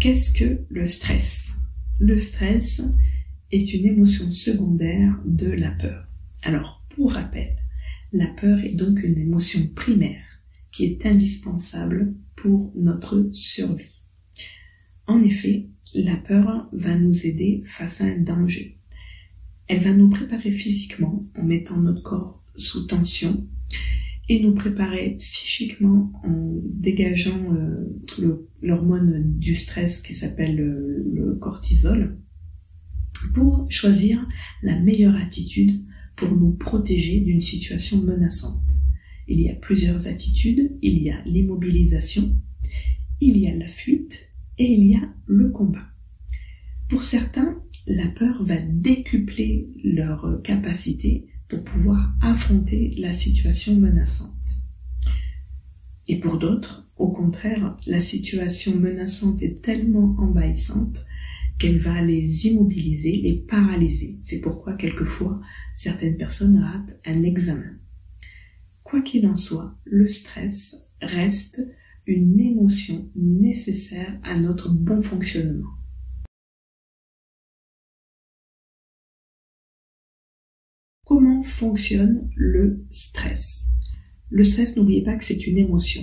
Qu'est-ce que le stress? Le stress est une émotion secondaire de la peur. Alors, pour rappel, la peur est donc une émotion primaire qui est indispensable pour notre survie. En effet, la peur va nous aider face à un danger. Elle va nous préparer physiquement en mettant notre corps sous tension et nous préparer psychiquement en dégageant l'hormone du stress qui s'appelle le cortisol pour choisir la meilleure attitude pour nous protéger d'une situation menaçante. Il y a plusieurs attitudes, il y a l'immobilisation, il y a la fuite et il y a le combat. Pour certains, la peur va décupler leur capacité pour pouvoir affronter la situation menaçante. Et pour d'autres, au contraire, la situation menaçante est tellement envahissante qu'elle va les immobiliser, les paralyser. C'est pourquoi, quelquefois, certaines personnes ratent un examen. Quoi qu'il en soit, le stress reste une émotion nécessaire à notre bon fonctionnement. Comment fonctionne le stress? Le stress, n'oubliez pas que c'est une émotion.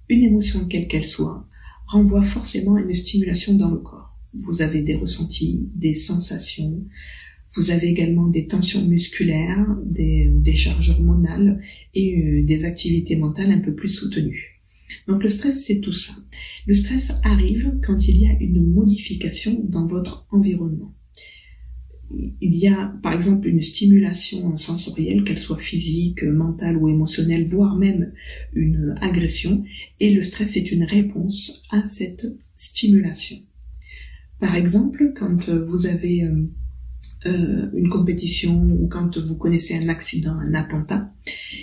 Une émotion, quelle qu'elle soit, renvoie forcément à une stimulation dans le corps. Vous avez des ressentis, des sensations, vous avez également des tensions musculaires, des charges hormonales et des activités mentales un peu plus soutenues. Donc le stress, c'est tout ça. Le stress arrive quand il y a une modification dans votre environnement. Il y a par exemple une stimulation sensorielle, qu'elle soit physique, mentale ou émotionnelle, voire même une agression, et le stress est une réponse à cette stimulation. Par exemple, quand vous avez une compétition ou quand vous connaissez un accident, un attentat,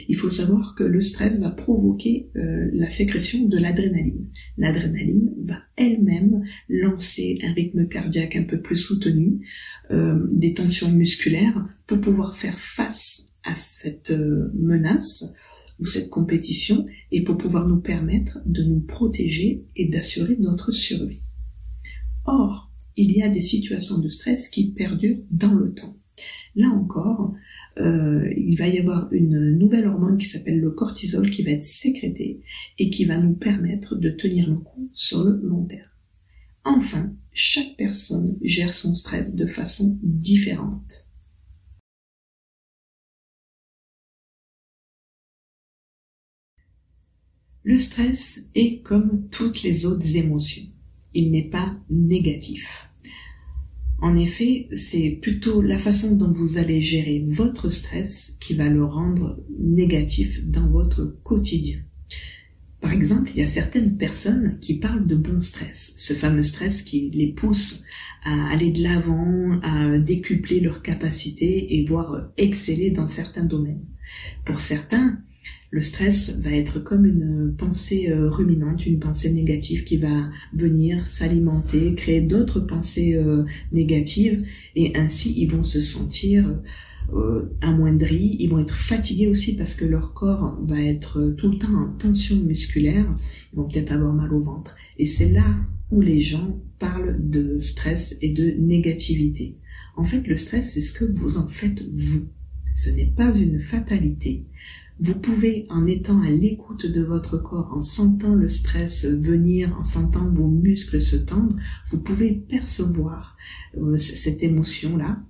il faut savoir que le stress va provoquer la sécrétion de l'adrénaline. L'adrénaline va elle-même lancer un rythme cardiaque un peu plus soutenu, des tensions musculaires pour pouvoir faire face à cette menace ou cette compétition et pour pouvoir nous permettre de nous protéger et d'assurer notre survie. Or, il y a des situations de stress qui perdurent dans le temps. Là encore, il va y avoir une nouvelle hormone qui s'appelle le cortisol qui va être sécrétée et qui va nous permettre de tenir le coup sur le long terme. Enfin, chaque personne gère son stress de façon différente. Le stress est comme toutes les autres émotions. Il n'est pas négatif. En effet, c'est plutôt la façon dont vous allez gérer votre stress qui va le rendre négatif dans votre quotidien. Par exemple, il y a certaines personnes qui parlent de bon stress, ce fameux stress qui les pousse à aller de l'avant, à décupler leurs capacités et voire exceller dans certains domaines. Pour certains, le stress va être comme une pensée ruminante, une pensée négative qui va venir s'alimenter, créer d'autres pensées négatives et ainsi ils vont se sentir amoindris, ils vont être fatigués aussi parce que leur corps va être tout le temps en tension musculaire, ils vont peut-être avoir mal au ventre. Et c'est là où les gens parlent de stress et de négativité. En fait, le stress, c'est ce que vous en faites vous. Ce n'est pas une fatalité. Vous pouvez, en étant à l'écoute de votre corps, en sentant le stress venir, en sentant vos muscles se tendre, vous pouvez percevoir cette émotion-là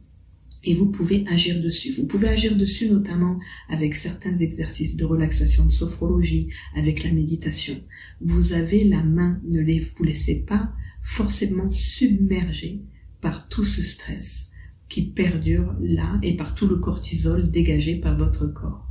et vous pouvez agir dessus. Vous pouvez agir dessus notamment avec certains exercices de relaxation, de sophrologie, avec la méditation. Vous avez la main, ne vous laissez pas forcément submerger par tout ce stress qui perdure là et par tout le cortisol dégagé par votre corps.